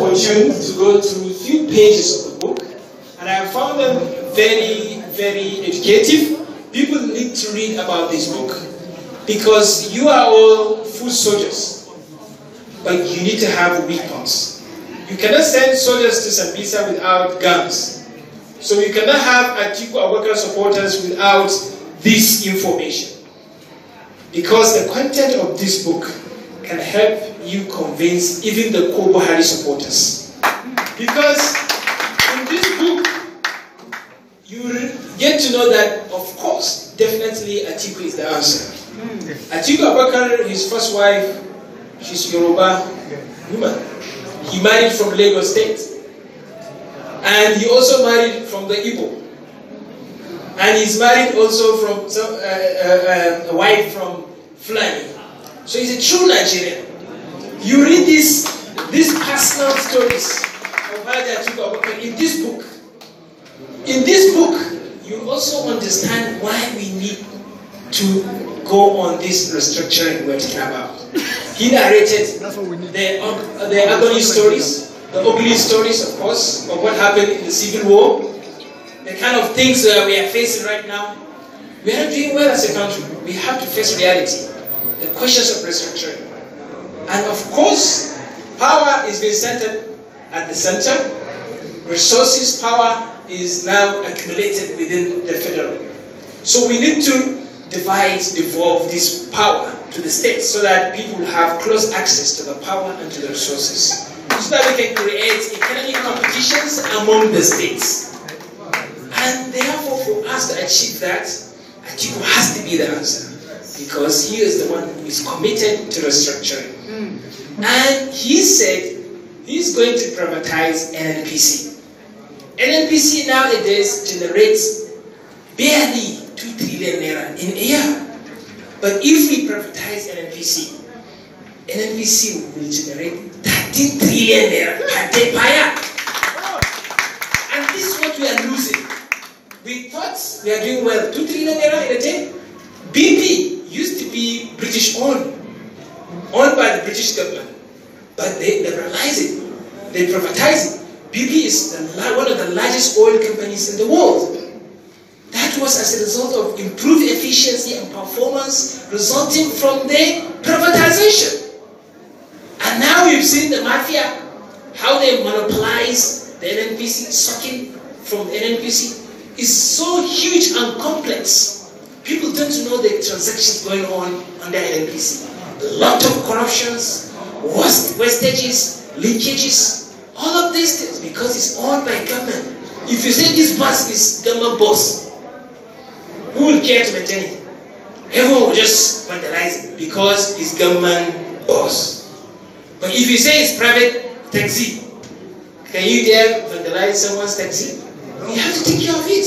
opportunity to go through a few pages of the book, and I found them very, very educative. People need to read about this book because you are all foot soldiers, but you need to have weapons. You cannot send soldiers to Sambisa without guns. So you cannot have Atiku Abubakar supporters without this information. Because the content of this book can help you convince even the Buhari supporters. Because in this book, you get to know that, of course, definitely Atiku is the answer. Atiku Abubakar, his first wife, she's Yoruba woman. He married from Lagos State. And he also married from the Igbo. And he's married also from a wife from Fulani. So he's a true Nigerian. You read these personal stories of Atiku Abubakar in this book. In this book, you also understand why we need to go on this restructuring we're talking about. He narrated the agony stories, the ugly stories, of course, of what happened in the Civil War, the kind of things we are facing right now. We are not doing well as a country. We have to face reality, the questions of restructuring. And of course, power is being centered at the center. Resources, power is now accumulated within the federal. So we need to devolve this power to the states so that people have close access to the power and to the resources. So that we can create economic competitions among the states. And therefore, for us to achieve that, Atiku has to be the answer. Because he is the one who is committed to restructuring. And he said he's going to privatize NNPC. NNPC nowadays generates barely 2 trillion naira in a year. But if we privatize NNPC, NNPC will generate 13 trillion naira per year. And this is what we are losing. We thought we are doing well. 2 trillion naira in a day. BP used to be British owned by the British government. But they liberalize it. They privatize it. BP is one of the largest oil companies in the world. That was as a result of improved efficiency and performance resulting from the privatization. And now we've seen the mafia, how they monopolize the NNPC, sucking from the NNPC. Is so huge and complex. People don't know the transactions going on under NNPC. A lot of corruptions, wastages, leakages, all of these things because it's owned by government. If you say this bus is government boss, who will care to maintain it? Everyone will just vandalize it because it's government boss. But if you say it's private taxi, can you dare vandalize someone's taxi? We have to take care of it.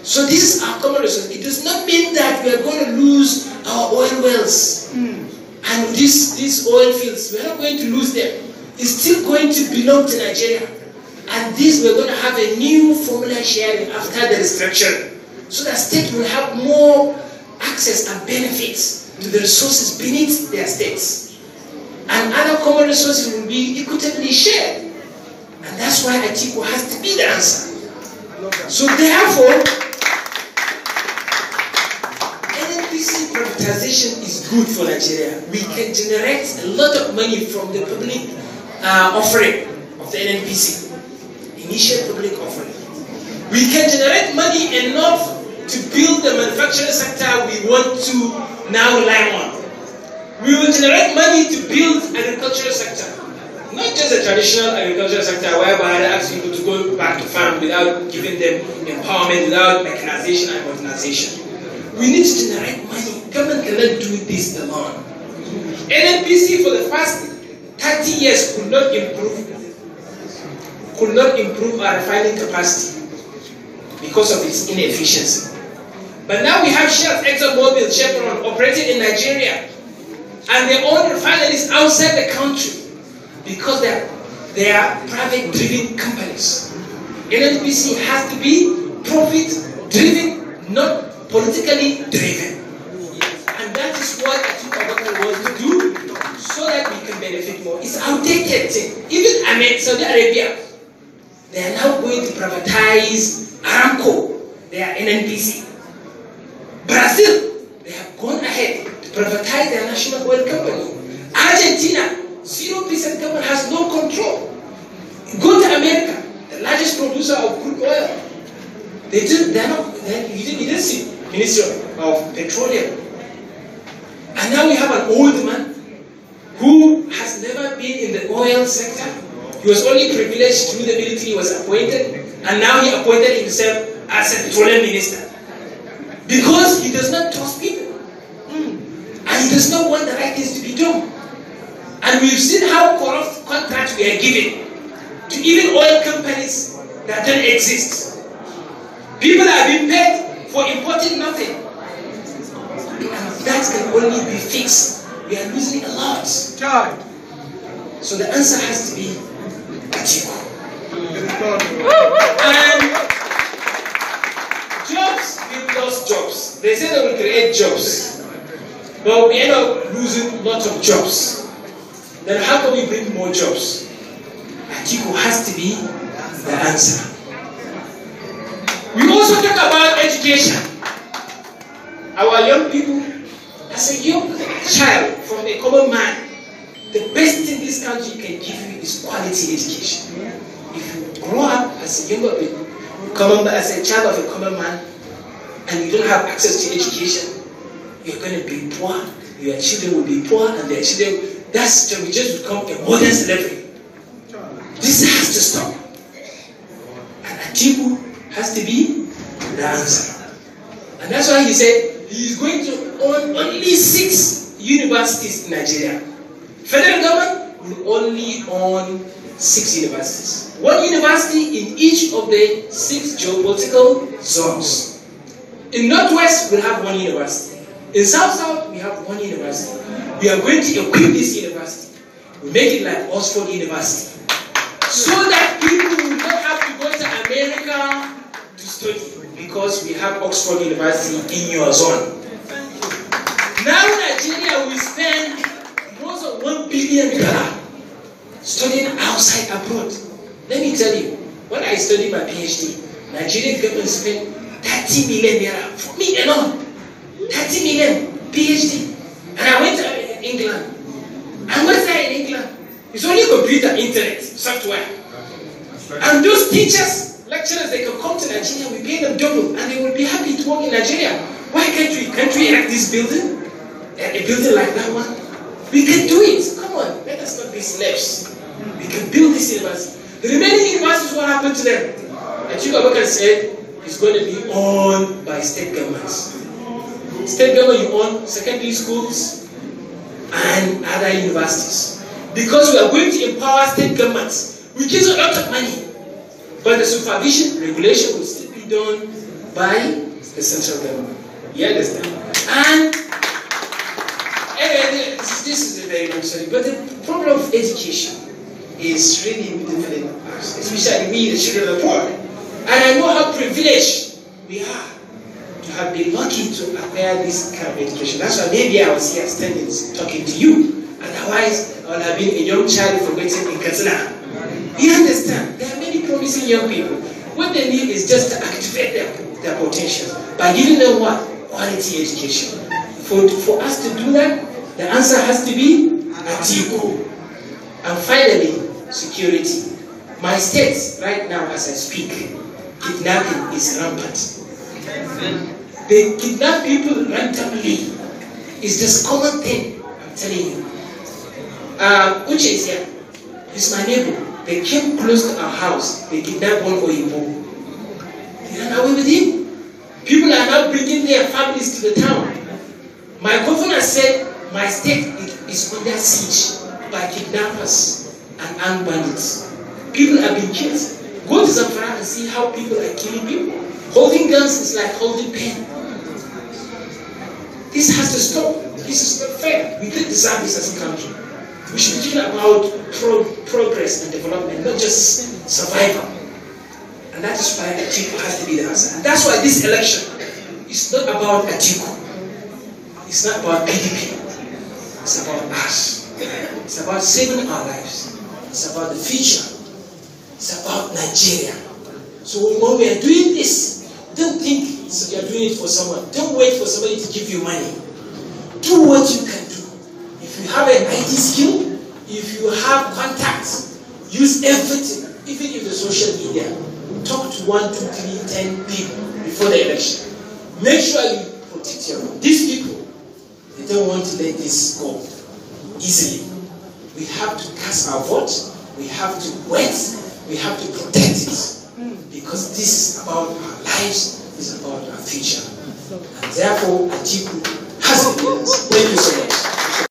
So this is our common resource. It does not mean that we are going to lose our oil wells and these oil fields. We are not going to lose them. It's still going to belong to Nigeria. And this we're going to have a new formula sharing after the restructuring, so that states will have more access and benefits to the resources beneath their states. And other common resources will be equitably shared. And that's why Atiku has to be the answer. So therefore, NNPC privatization is good for Nigeria. We can generate a lot of money from the public offering of the NNPC, initial public offering. We can generate money enough to build the manufacturing sector we want to now rely on. We will generate money to build agricultural sector. Not just a traditional agricultural sector whereby they ask people to go back to farm without giving them empowerment, without mechanization and modernization. We need to generate money. Government cannot do this alone. NNPC for the past 30 years could not improve our refining capacity because of its inefficiency. But now we have Shell, ExxonMobil, Chevron operating in Nigeria, and they own refineries outside the country because they are private-driven companies. NNPC has to be profit-driven, not politically driven. And that is what Atiku Abubakar wants to do, so that we can can benefit more. It's outdated thing. Even Saudi Arabia, they are now going to privatize Aramco. They are NNPC. Brazil, they have gone ahead to privatize their national oil company. Argentina, 0% government has no control. Go to America, the largest producer of crude oil. You didn't see Ministry of Petroleum. And now we have an old man who has never been in the oil sector. He was only privileged through the military he was appointed, and now he appointed himself as a petroleum minister. Because he does not trust people. And he does not want the right things to be done. And we've seen how corrupt contracts we are giving to even oil companies that don't exist. People are being paid for importing nothing. And that can only be fixed. We are losing a lot. So the answer has to be Atiku. And jobs, we've lost jobs. They say they will create jobs. But we end up losing lots of jobs. Then how can we bring more jobs? Atiku has to be the answer. We also talk about education. Our young people, as a young child from a common man, the best thing this country can give you is quality education. If you grow up as a as a child of a common man, and you don't have access to education, you're going to be poor. Your children will be poor, and their children. We just become a modern slavery. This has to stop. And Atiku has to be the answer. And that's why he said he is going to own only 6 universities in Nigeria. Federal government will only own 6 universities. 1 university in each of the 6 geopolitical zones. In Northwest, we'll have 1 university. In South-South, we have 1 university. We are going to equip this university. We make it like Oxford University. So that people will not have to go to America to study. Because we have Oxford University in your zone. Now Nigeria will spend more than $1 billion studying outside abroad. Let me tell you, when I studied my PhD, Nigerian government spent 30 million naira for me alone. 30 million PhD. And I went to England. And what's that in England? It's only computer, internet, software. And those teachers, lecturers, they can come to Nigeria, we pay them double, and they will be happy to work in Nigeria. Why can't we erect this building? A building like that one? We can do it. Come on, let us not be slaves. We can build this university. The remaining universities, what happened to them? Abubakar said it's going to be owned by state governments. State government, you own secondary schools and other universities. Because we are going to empower state governments, we give a lot of money. But the supervision, regulation will still be done by the central government. You understand? And anyway, this is a very long story. But the problem of education is really different, especially we, the children of the poor. And I know how privileged we are to have been lucky to acquire this kind of education. That's why maybe I was here standing talking to you. Otherwise, I would have been a young child forgotten in Katsina. You understand? There are many promising young people. What they need is just to activate their potential by giving them what? Quality education. For us to do that, the answer has to be Atiku. And finally, security. My state, right now as I speak, kidnapping is rampant. They kidnap people randomly. It's this common thing, I'm telling you. Uche is here. He's my neighbor. They came close to our house. They kidnapped one Oyibo. They ran away with him. People are now bringing their families to the town. My governor said my state is under siege by kidnappers and armed bandits. People are being killed. Go to Zamfara and see how people are killing people. Holding guns is like holding pen. This has to stop. This is not fair. We don't deserve this as a country. We should be thinking about progress and development, not just survival. And that is why Atiku has to be the answer. And that's why this election is not about Atiku. It's not about PDP. It's about us. It's about saving our lives. It's about the future. It's about Nigeria. So when we are doing this, don't think you're doing it for someone. Don't wait for somebody to give you money. Do what you can do. If you have an IT skill, if you have contacts, use everything, even if the social media. Talk to 1, 2, 3, 10 people before the election. Make sure you protect your own. These people, they don't want to let this go easily. We have to cast our vote. We have to wait. We have to protect it. Because this is about our lives, it's about our future. And therefore, Atiku has evidence. Thank you so much.